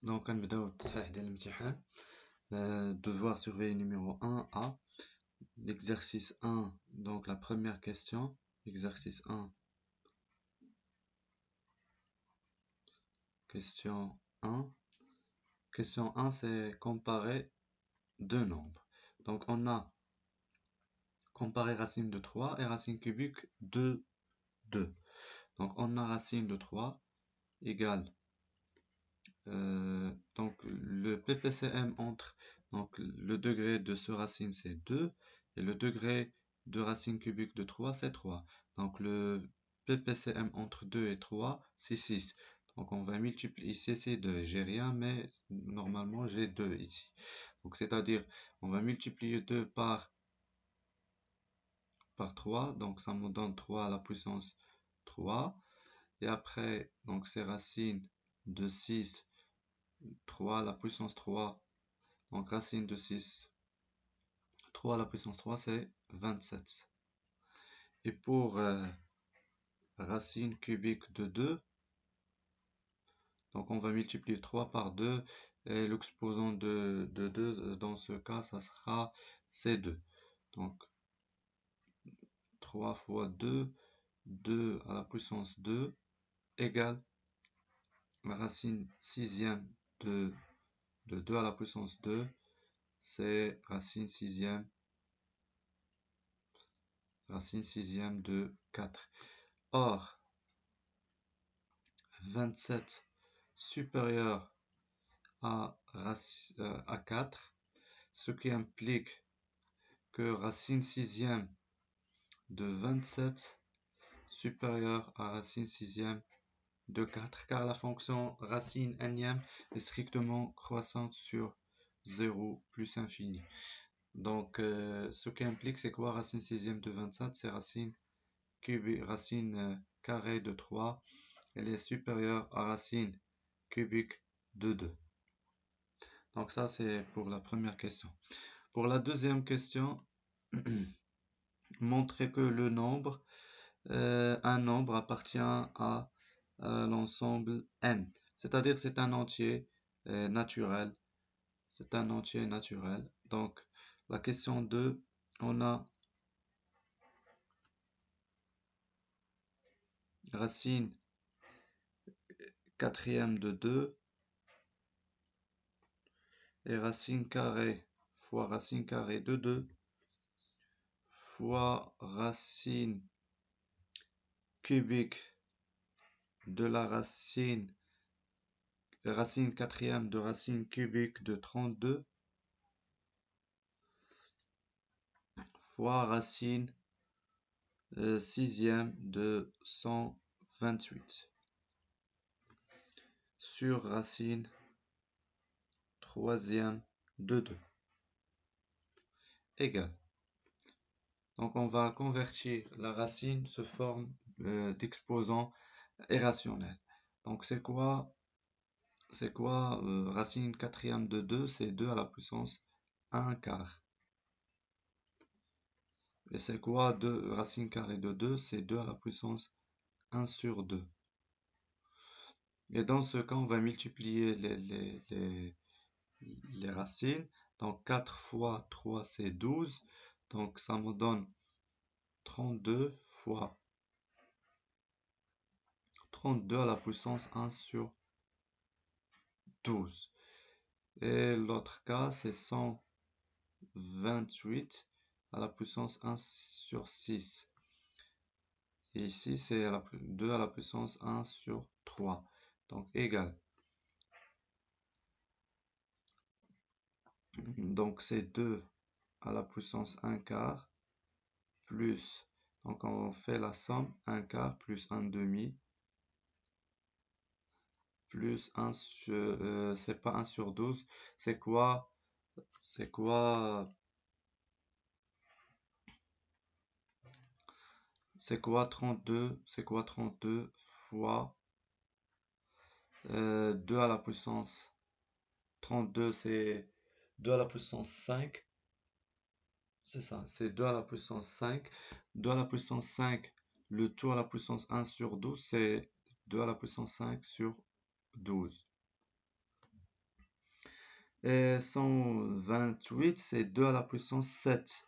Donc, غنبداو التصحيح ديال الامتحان. Devoir surveiller numéro 1A. L'exercice 1, donc la première question. Exercice 1. Question 1. Question 1, c'est comparer deux nombres. Donc, on a comparé racine de 3 et racine cubique de 2. Donc, on a racine de 3 égale donc le PPCM entre donc le degré de ce racine c'est 2 et le degré de racine cubique de 3 c'est 3. Donc le PPCM entre 2 et 3 c'est 6. Donc on va multiplier ici c'est 2. J'ai rien mais normalement j'ai 2 ici. Donc c'est-à-dire on va multiplier 2 par 3. Donc ça me donne 3 à la puissance 3. Et après donc c'est racine de 6 3 à la puissance 3, donc racine de 6, 3 à la puissance 3, c'est 27. Et pour racine cubique de 2, donc on va multiplier 3 par 2, et l'exposant de 2, dans ce cas, ça sera C2. Donc 3 fois 2, 2 à la puissance 2, égale la racine sixième de 2 à la puissance 2, c'est racine sixième de 4. Or, 27 supérieur à 4, ce qui implique que racine sixième de 27 supérieure à racine sixième de 4, car la fonction racine énième est strictement croissante sur 0 plus infini. Donc, ce qui implique, c'est quoi racine sixième de 27? C'est racine carrée de 3. Elle est supérieure à racine cubique de 2. Donc ça, c'est pour la première question. Pour la deuxième question, montrer que le nombre, un nombre appartient à l'ensemble n. C'est-à-dire c'est un entier naturel. C'est un entier naturel. Donc la question 2, on a racine quatrième de 2 et racine carrée fois racine carrée de 2 fois racine cubique de la racine quatrième de racine cubique de 32 fois racine sixième de 128 sur racine troisième de 2 égale. Donc on va convertir la racine sous forme d'exposant irrationnel. Donc c'est quoi racine quatrième de 2? C'est 2 à la puissance 1 quart. Et c'est quoi racine carrée de 2? C'est 2 à la puissance 1 sur 2. Et dans ce cas, on va multiplier les racines. Donc 4 fois 3, c'est 12. Donc ça me donne 32 fois 32 à la puissance 1 sur 12. Et l'autre cas, c'est 128 à la puissance 1 sur 6. Et ici, c'est 2 à la puissance 1 sur 3. Donc égal. Donc c'est 2 à la puissance 1 quart plus, donc on fait la somme, 1 quart plus 1 demi plus 1 sur, c'est pas 1 sur 12, c'est quoi 32, c'est quoi 32 fois 2 à la puissance 32, c'est 2 à la puissance 5. C'est ça, c'est 2 à la puissance 5. 2 à la puissance 5, le tout à la puissance 1 sur 12, c'est 2 à la puissance 5 sur 12. Et 128, c'est 2 à la puissance 7.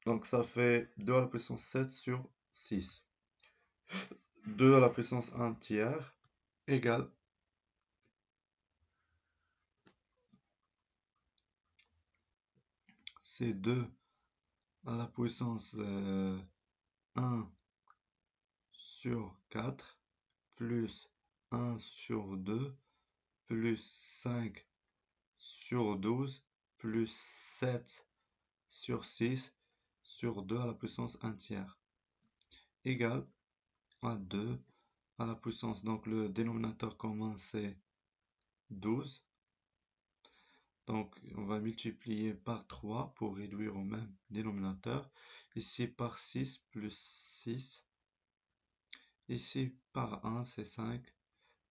Donc ça fait 2 à la puissance 7 sur 6. 2 à la puissance 1 tiers égale, c'est 2 à la puissance 1 sur 4 plus 1 sur 2 plus 5 sur 12 plus 7 sur 6 sur 2 à la puissance 1 tiers égale à 2 à la puissance. Donc le dénominateur commun c'est 12. Donc on va multiplier par 3 pour réduire au même dénominateur. Ici par 6 plus 6. Ici par 1 c'est 5.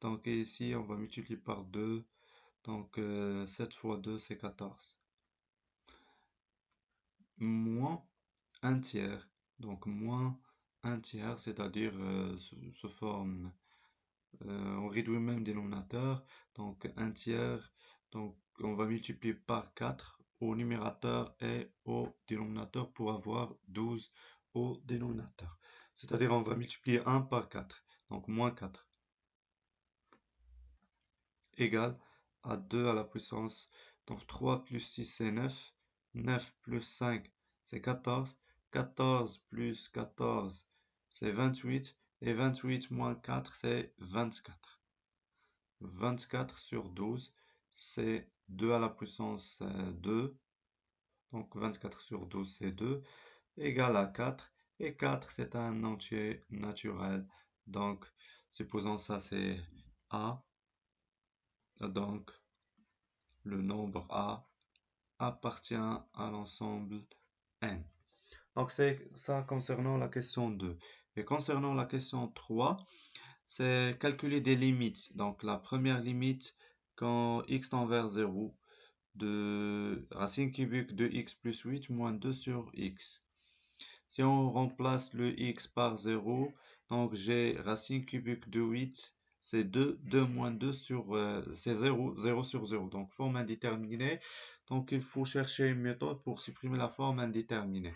Donc ici on va multiplier par 2. Donc 7 fois 2 c'est 14. Moins 1 tiers. Donc moins 1 tiers, c'est-à-dire se forme, on réduit le même dénominateur. Donc 1 tiers, donc on va multiplier par 4 au numérateur et au dénominateur pour avoir 12 au dénominateur. C'est-à-dire on va multiplier 1 par 4. Donc moins 4 égale à 2 à la puissance. Donc 3 plus 6 c'est 9. 9 plus 5 c'est 14. 14 plus 14 c'est 28. Et 28 moins 4 c'est 24. 24 sur 12 c'est 2 à la puissance 2. Donc 24 sur 12 c'est 2 égale à 4. Et 4 c'est un entier naturel. Donc supposons ça c'est A. Donc le nombre A appartient à l'ensemble N. Donc c'est ça concernant la question 2. Et concernant la question 3, c'est calculer des limites. Donc la première limite, quand x tend vers 0, de racine cubique de x plus 8 moins 2 sur x. Si on remplace le x par 0, donc j'ai racine cubique de 8, c'est 2, 2 moins 2 sur, c'est 0, 0 sur 0. Donc forme indéterminée. Donc il faut chercher une méthode pour supprimer la forme indéterminée.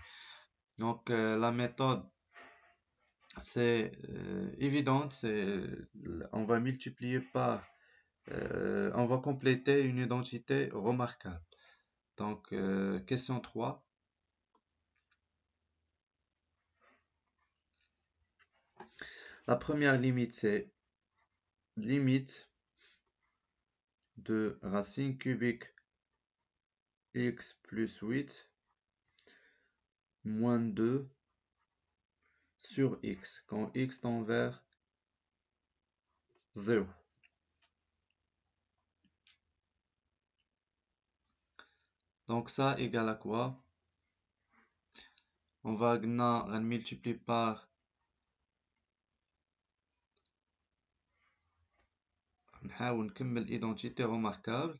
Donc la méthode, c'est évidente, on va multiplier par, on va compléter une identité remarquable. Donc question 3. La première limite, c'est limite de racine cubique x plus 8 moins 2 sur x, quand x tend vers 0. Donc ça égale à quoi? On va multiplier par نحاول نكمل identité remarquable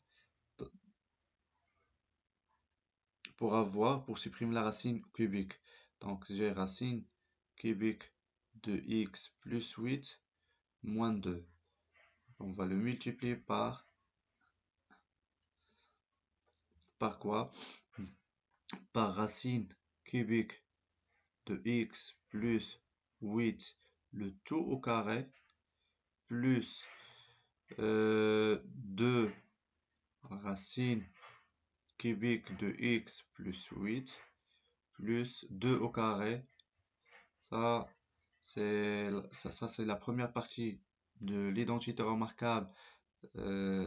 pour supprimer la racine cubique. Donc j'ai racine cubique de x plus 8 moins 2. On va le multiplier par quoi? Par racine cubique de x plus 8, le tout au carré, plus 2 racine cubique de x plus 8, plus 2 au carré. Ça, c'est la première partie de l'identité remarquable.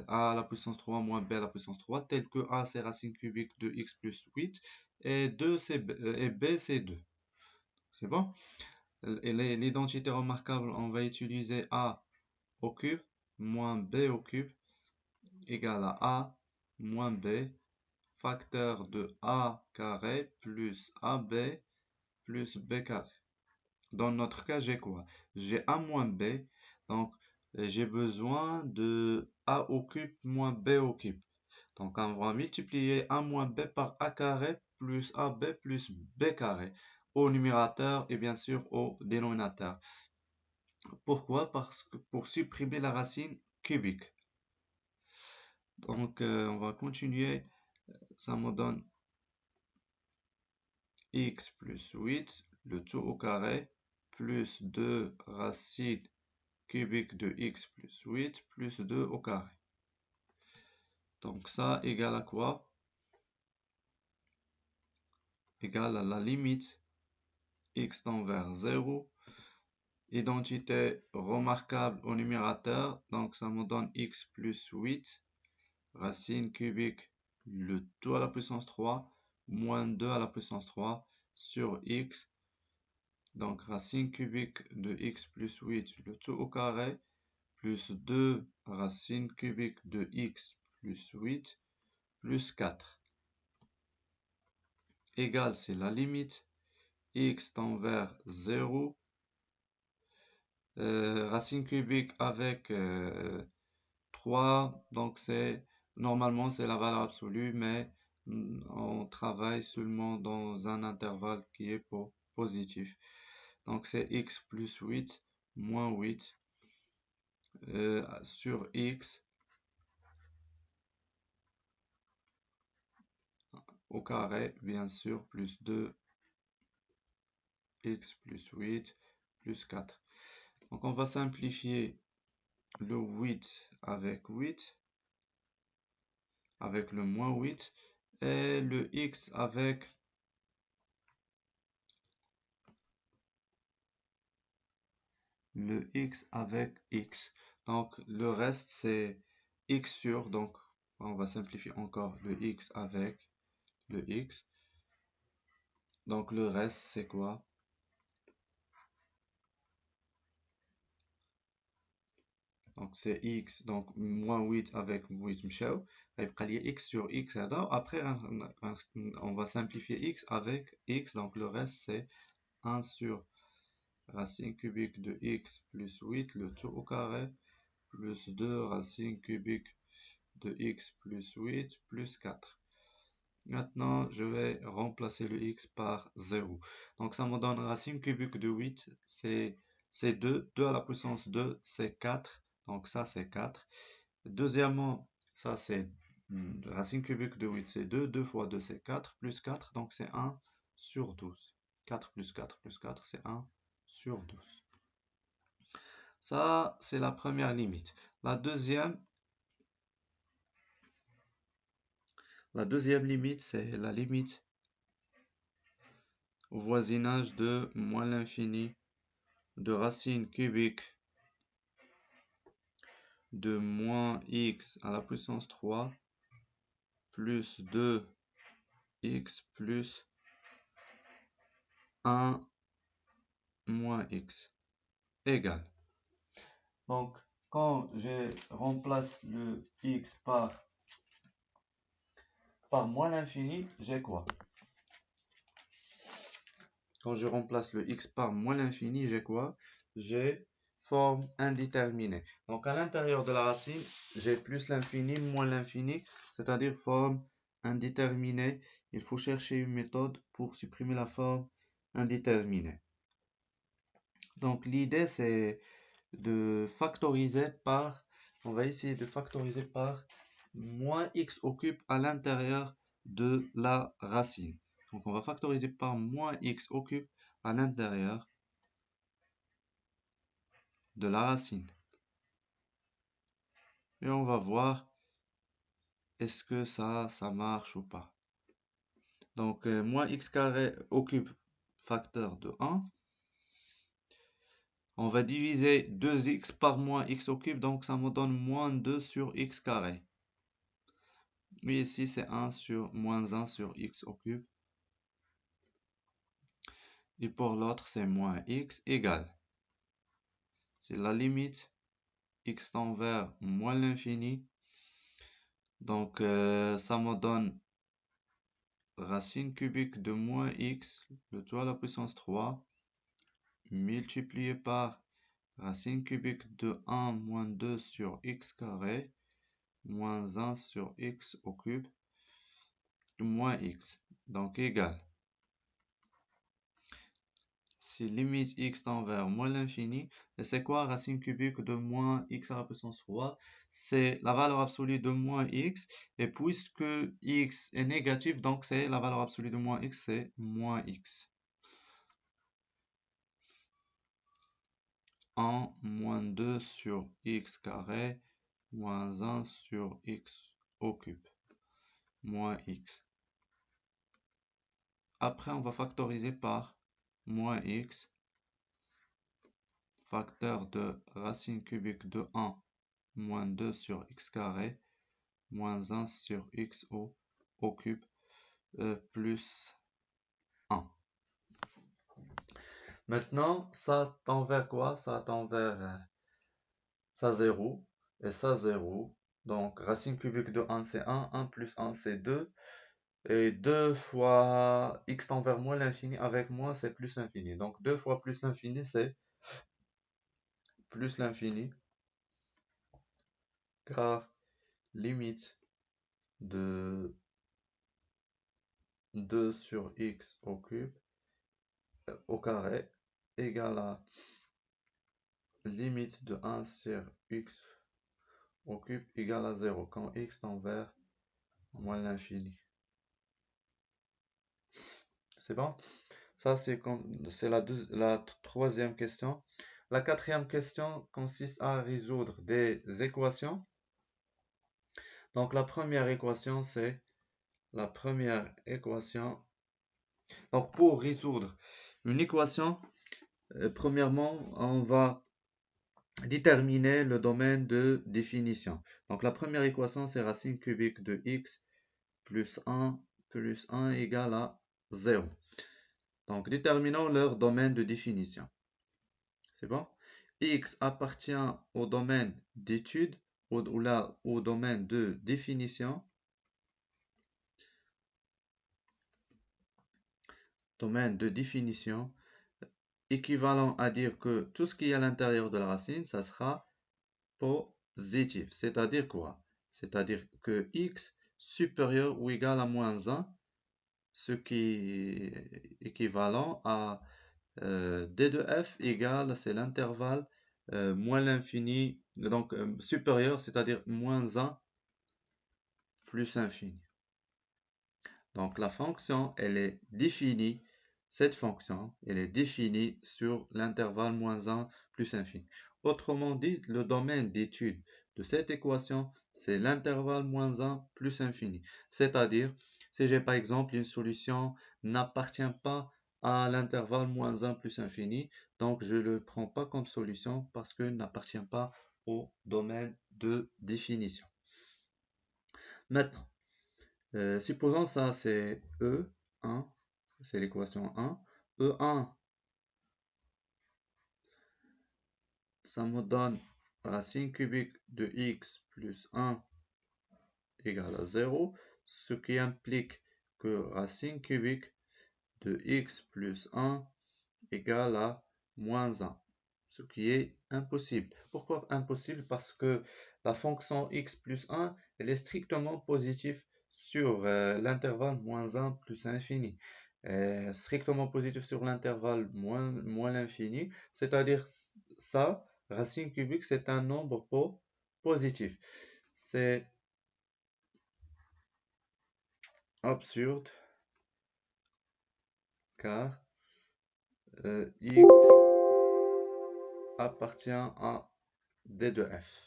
A à la puissance 3 moins b à la puissance 3, tel que a c'est racine cubique de x plus 8 et, et b c'est 2. C'est bon? Et l'identité remarquable, on va utiliser a au cube moins b au cube égale à a moins b, facteur de a carré plus ab plus b carré. Dans notre cas, j'ai quoi? J'ai a moins b, donc j'ai besoin de a au cube moins b au cube. Donc on va multiplier a moins b par a carré plus ab plus b carré au numérateur et bien sûr au dénominateur. Pourquoi? Parce que pour supprimer la racine cubique. Donc, on va continuer. Ça me donne x plus 8, le tout au carré, plus 2 racine cubique de x plus 8, plus 2 au carré. Donc ça égale à quoi? Égale à la limite x tend vers 0. Identité remarquable au numérateur, donc ça me donne x plus 8, racine cubique, le tout à la puissance 3, moins 2 à la puissance 3, sur x, donc racine cubique de x plus 8, le tout au carré, plus 2 racine cubique de x plus 8, plus 4, égale, c'est la limite, x tend vers 0, racine cubique avec 3, donc normalement c'est la valeur absolue, mais on travaille seulement dans un intervalle qui est positif. Donc c'est x plus 8 moins 8 sur x au carré, bien sûr, plus 2 x plus 8 plus 4. Donc on va simplifier le 8 avec 8, avec le moins 8, et le x avec x. Donc le reste c'est x sur, donc on va simplifier encore le x avec le x. Donc le reste c'est quoi? Donc c'est x, donc moins 8 avec 8 مشاو غيبقى لي x sur x هذا. Après on va simplifier x avec x, donc le reste c'est 1 sur racine cubique de x plus 8, le tout au carré, plus 2 racine cubique de x plus 8 plus 4. Maintenant, je vais remplacer le x par 0. Donc, ça me donne racine cubique de 8, c'est 2. 2 à la puissance 2, c'est 4. Donc, ça, c'est 4. Deuxièmement, ça, c'est racine cubique de 8, c'est 2. 2 fois 2, c'est 4. Plus 4, donc c'est 1 sur 12. 4 plus 4 plus 4, c'est 1 sur 12. Ça, c'est la première limite. La deuxième limite, c'est la limite au voisinage de moins l'infini de racine cubique de moins x à la puissance 3 plus 2x plus 1 moins x égale. Donc, quand je remplace le x par moins l'infini, j'ai quoi? Quand je remplace le x par moins l'infini, j'ai quoi? J'ai forme indéterminée. Donc à l'intérieur de la racine, j'ai plus l'infini, moins l'infini, c'est-à-dire forme indéterminée. Il faut chercher une méthode pour supprimer la forme indéterminée. Donc l'idée c'est de factoriser par, on va essayer de factoriser par moins x au cube à l'intérieur de la racine. Donc on va factoriser par moins x au cube à l'intérieur de la racine. Et on va voir est-ce que ça marche ou pas. Donc moins x carré au cube facteur de 1. On va diviser 2x par moins x au cube, donc ça me donne moins 2 sur x carré. Mais ici c'est 1 sur moins 1 sur x au cube. Et pour l'autre, c'est moins x égale. C'est la limite x tend vers moins l'infini. Donc, ça me donne racine cubique de moins x, le tout à la puissance 3, multiplié par racine cubique de 1 moins 2 sur x carré, moins 1 sur x au cube, moins x. Donc, égal. si limite x tend vers moins l'infini, et c'est quoi racine cubique de moins x à la puissance 3? C'est la valeur absolue de moins x, et puisque x est négatif, donc c'est la valeur absolue de moins x, c'est moins x. En moins 2 sur x carré, moins 1 sur x au cube, moins x. Après, on va factoriser par moins x, facteur de racine cubique de 1, moins 2 sur x carré, moins 1 sur x au cube, plus 1. Maintenant, ça tend vers quoi? Ça tend vers ça 0 et ça 0. Donc, racine cubique de 1, c'est 1. 1 plus 1, c'est 2. Et 2 fois x tend vers moins l'infini, avec moins, c'est plus l'infini. Donc, 2 fois plus l'infini, c'est plus l'infini, car limite de 2 sur x au cube au carré égale à limite de 1 sur x au cube égale à 0 quand x tend vers moins l'infini. C'est bon? Ça, c'est la troisième question. La quatrième question consiste à résoudre des équations. Donc, la première équation, c'est la première équation. Donc, pour résoudre une équation, premièrement, on va déterminer le domaine de définition. Donc, la première équation, c'est racine cubique de x plus 1 égale à 0. Donc, déterminons leur domaine de définition. C'est bon? X appartient au domaine d'étude ou là, au domaine de définition. Domaine de définition équivalent à dire que tout ce qui est à l'intérieur de la racine, ça sera positif. C'est-à-dire quoi? C'est-à-dire que x supérieur ou égal à moins 1, ce qui est équivalent à d de f égale, c'est l'intervalle moins l'infini, donc supérieur, c'est-à-dire moins 1 plus infini. Donc la fonction, elle est définie, cette fonction, elle est définie sur l'intervalle moins 1 plus infini. Autrement dit, le domaine d'étude de cette équation, c'est l'intervalle moins 1 plus infini. C'est-à-dire, si j'ai par exemple une solution n'appartient pas à l'intervalle moins 1 plus infini, donc je ne le prends pas comme solution parce que n'appartient pas au domaine de définition. Maintenant, supposons ça c'est E1, c'est l'équation 1. E1, ça me donne racine cubique de x plus 1 égale à 0, ce qui implique que racine cubique de x plus 1 égale à moins 1, ce qui est impossible. Pourquoi impossible? Parce que la fonction x plus 1, elle est strictement positive sur l'intervalle moins 1 plus infini. Strictement positif sur l'intervalle moins l'infini, c'est-à-dire ça, racine cubique, c'est un nombre positif. C'est absurde car x appartient à d de f.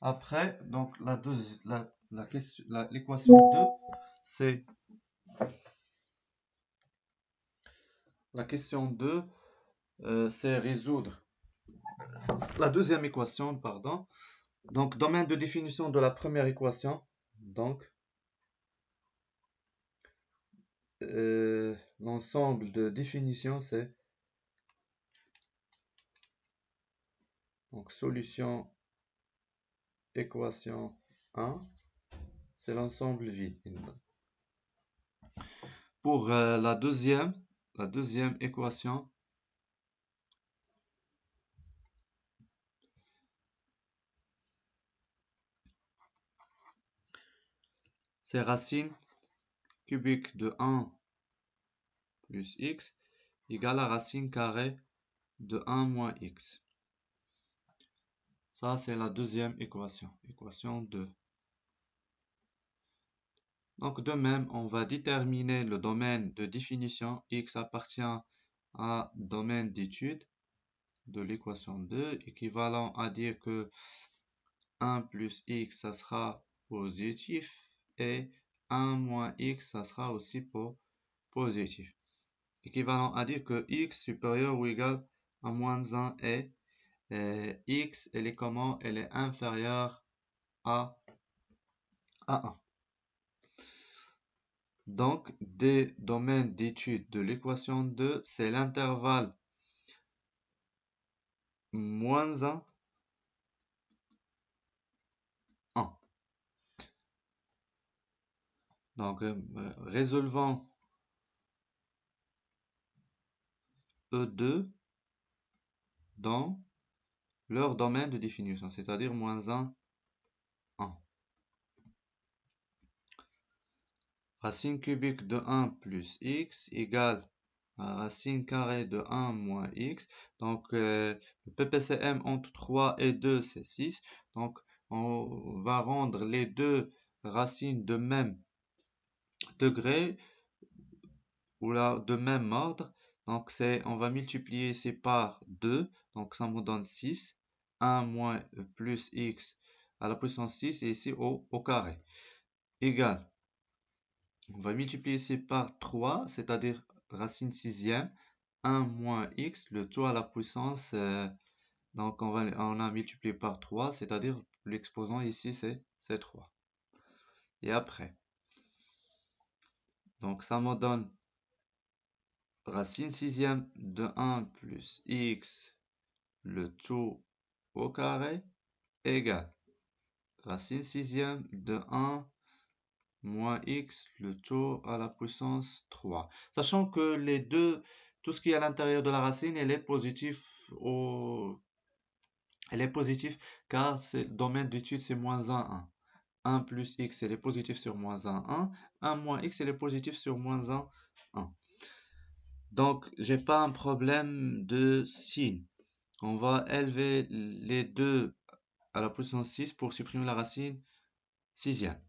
Après, donc l'équation 2, c'est la question 2, c'est résoudre la deuxième équation, pardon. Donc, domaine de définition de la première équation. Donc, l'ensemble de définition, c'est Donc solution équation 1, c'est l'ensemble vide. Pour la deuxième équation, c'est racine cubique de 1 plus x égale à racine carrée de 1 moins x. Ça, c'est la deuxième équation, équation 2. Donc, de même, on va déterminer le domaine de définition. X appartient à domaine d'étude de l'équation 2, équivalent à dire que 1 plus x, ça sera positif, et 1 moins x, ça sera aussi positif. Équivalent à dire que x supérieur ou égal à moins 1 est x, elle est comment? Elle est inférieure à 1. Donc, des domaines d'étude de l'équation 2, c'est l'intervalle moins 1, 1. Donc, résolvant E2 dans leur domaine de définition, c'est-à-dire moins 1, 1. Racine cubique de 1 plus x égale à racine carrée de 1 moins x. Donc, le PPCM entre 3 et 2, c'est 6. Donc, on va rendre les deux racines de même degré ou là de même ordre. Donc, on va multiplier ici par 2. Donc, ça me donne 6. 1 moins plus x à la puissance 6 et ici au carré. Égal. On va multiplier ici par 3, c'est-à-dire racine sixième, 1 moins x, le tout à la puissance, donc on a multiplié par 3, c'est-à-dire l'exposant ici c'est 3. Et après, donc ça me donne racine sixième de 1 plus x, le tout au carré, égale racine sixième de 1 moins x, le tout à la puissance 3. Sachant que les deux, tout ce qui est à l'intérieur de la racine, elle est positive car le domaine d'étude, c'est moins 1, 1. 1 plus x, elle est positif sur moins 1, 1. 1 moins x, elle est positif sur moins 1, 1. Donc, j'ai pas un problème de signe. On va élever les deux à la puissance 6 pour supprimer la racine sixième.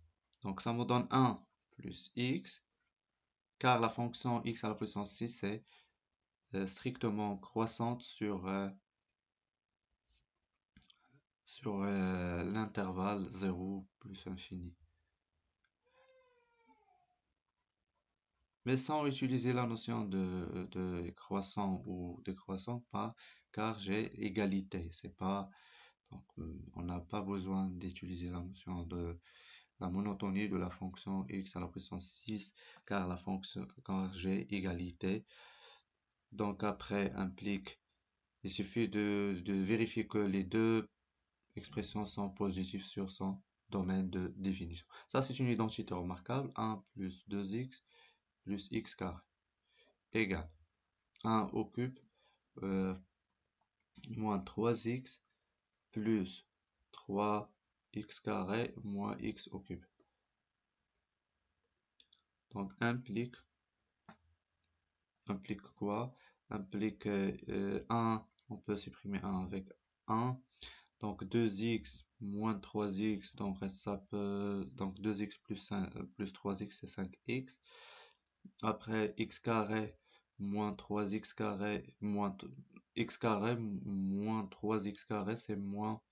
Donc, ça me donne 1 plus x, car la fonction x à la puissance 6 est strictement croissante sur l'intervalle 0 plus infini. Mais sans utiliser la notion de croissant ou décroissant, pas, car j'ai égalité. C'est pas, donc, on n'a pas besoin d'utiliser la notion de la monotonie de la fonction x à la puissance 6, car j'ai égalité. Donc après implique, il suffit de vérifier que les deux expressions sont positives sur son domaine de définition. Ça, c'est une identité remarquable. 1 plus 2x plus x carré égale 1 au cube moins 3x plus 3x carré moins x au cube. Donc implique quoi? Implique 1, on peut supprimer 1 avec 1. Donc 2x moins 3x, donc ça peut, donc 2x plus 3x c'est 5x. Après x carré moins 3x carré moins x carré moins 3x carré, c'est moins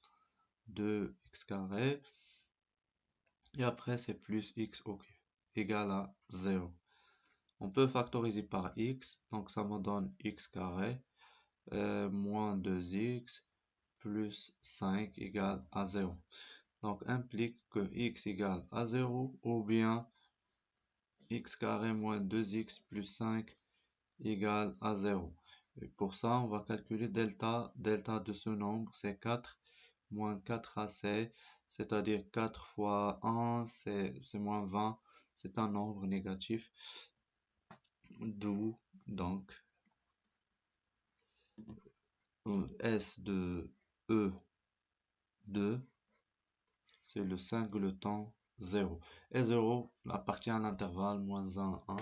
2x carré. Et après c'est plus x au cube égal à 0. On peut factoriser par x, donc ça me donne x carré moins 2x plus 5 égale à 0. Donc implique que x égale à 0 ou bien x carré moins 2x plus 5 égale à 0. Et pour ça, on va calculer delta. Delta de ce nombre, c'est 4 moins 4ac, c'est-à-dire 4 fois 1, c'est moins 20. C'est un nombre négatif. D'où, donc, S de E2, c'est le singleton 0. Et 0 appartient à l'intervalle moins 1, 1.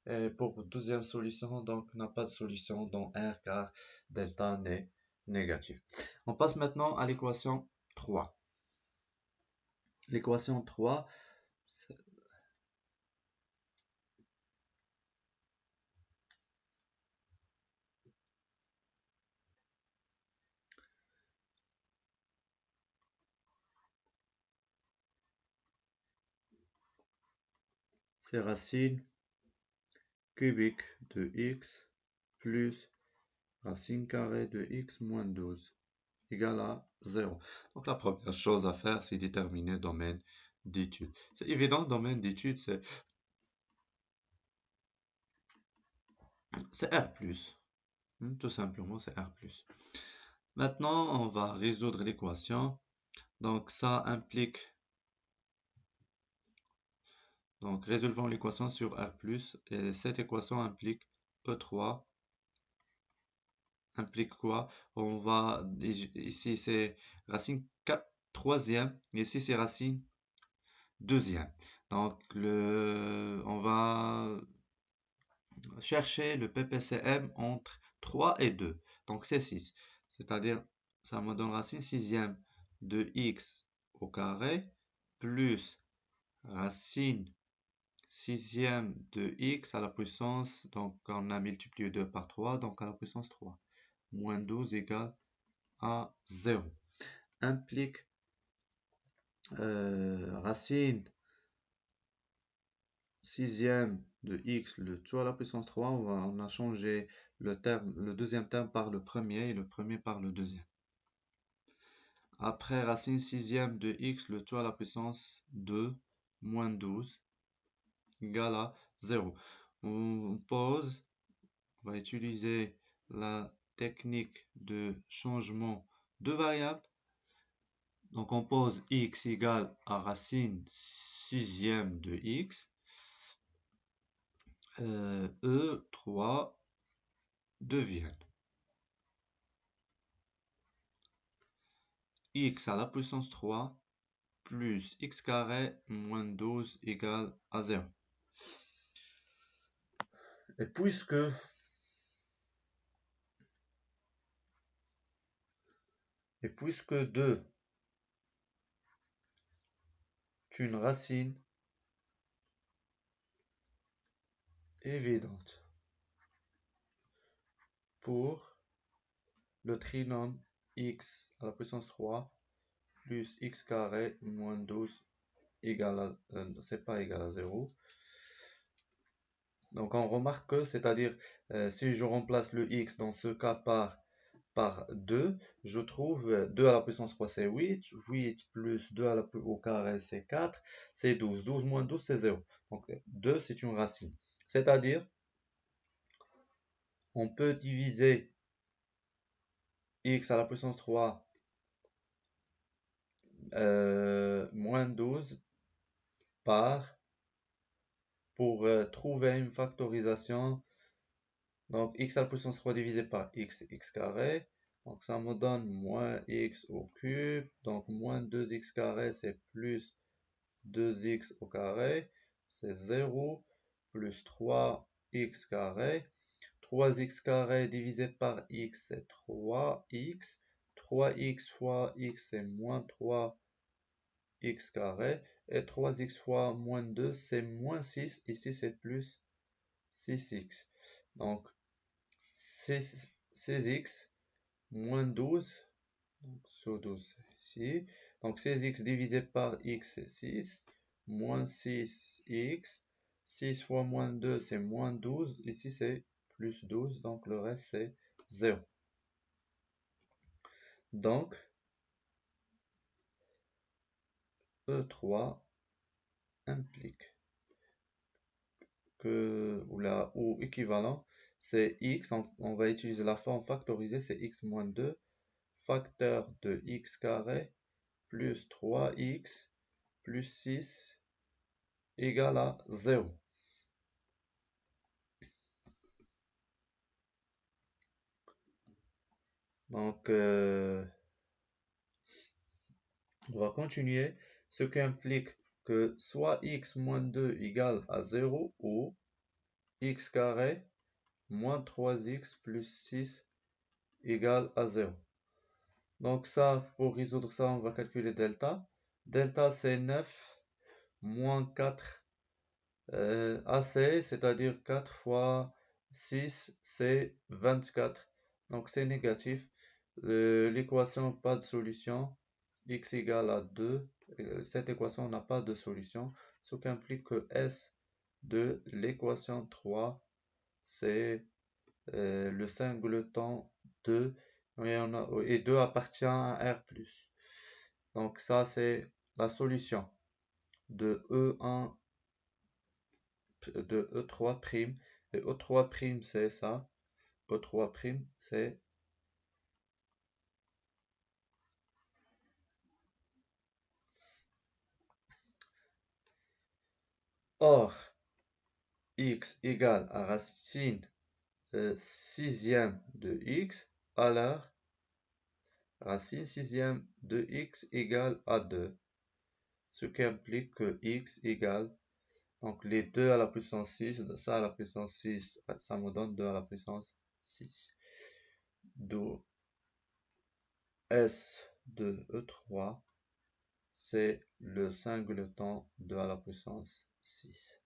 Et pour deuxième solution, donc, n'a pas de solution dans R car delta n'est négatif. On passe maintenant à l'équation 3. L'équation 3, c'est racine cubique de x plus racine carrée de x moins 12 égale à 0. Donc la première chose à faire, c'est déterminer le domaine d'étude. C'est évident, le domaine d'étude, c'est R+. Tout simplement, c'est R+. Maintenant, on va résoudre l'équation. Donc ça implique... Donc résolvons l'équation sur R+, et cette équation implique E3 implique quoi? On va, ici c'est racine 4 troisième, et ici c'est racine deuxième. Donc on va chercher le PPCM entre 3 et 2. Donc c'est 6. C'est-à-dire, ça me donne racine sixième de x au carré plus racine sixième de x à la puissance, donc on a multiplié 2 par 3, donc à la puissance 3. Moins 12 égale à 0. Implique racine sixième de x, le tout à la puissance 3, on a changé le deuxième terme par le premier et le premier par le deuxième. Après racine sixième de x, le tout à la puissance 2 moins 12 égale à 0. On pose, on va utiliser la technique de changement de variable. Donc on pose x égale à racine sixième de x. E3 devient x à la puissance 3 plus x carré moins 12 égale à 0. Et puisque Et puisque 2 est une racine évidente pour le trinôme x à la puissance 3 plus x carré moins 12 égale à, c'est pas égal à 0. Donc on remarque que, c'est-à-dire, si je remplace le x dans ce cas par 2, je trouve 2 à la puissance 3 c'est 8, 8 plus 2 au carré c'est 4, c'est 12, 12 moins 12 c'est 0. Donc 2 c'est une racine. C'est-à-dire, on peut diviser x à la puissance 3 moins 12 pour trouver une factorisation. Donc x à la puissance 3 divisé par x, c'est x carré. Donc ça me donne moins x au cube. Donc moins 2x carré, c'est plus 2x au carré. C'est 0 plus 3x carré. 3x carré divisé par x, c'est 3x. 3x fois x, c'est moins 3x carré. Et 3x fois moins 2, c'est moins 6. Ici, c'est plus 6x. Donc, 16x moins 12. Donc, sur 12 ici. Donc, 16x divisé par x, c'est 6. Moins 6x. 6 fois moins 2, c'est moins 12. Ici, c'est plus 12. Donc, le reste, c'est 0. Donc, E3 implique que, ou équivalent, c'est x, on va utiliser la forme factorisée, c'est x moins 2, facteur de x carré plus 3x plus 6 égale à 0. Donc, on va continuer, ce qui implique que soit x moins 2 égale à 0 ou x carré moins 3x plus 6 égale à 0. Donc ça, pour résoudre ça, on va calculer delta. Delta, c'est 9 moins 4 AC, c'est-à-dire 4 fois 6, c'est 24. Donc c'est négatif. L'équation, pas de solution. X égale à 2. Cette équation n'a pas de solution. Ce qui implique que S de l'équation 3, c'est le singleton 2. Et 2 appartient à R+. Donc ça, c'est la solution de E1 de E3'. Et E3', c'est ça. E3', c'est or x égale à racine sixième de x, alors racine sixième de x égale à 2. Ce qui implique que x égale, donc les 2 à la puissance 6, ça à la puissance 6, ça me donne 2 à la puissance 6. D'où S de E3, c'est le singleton 2 à la puissance 6.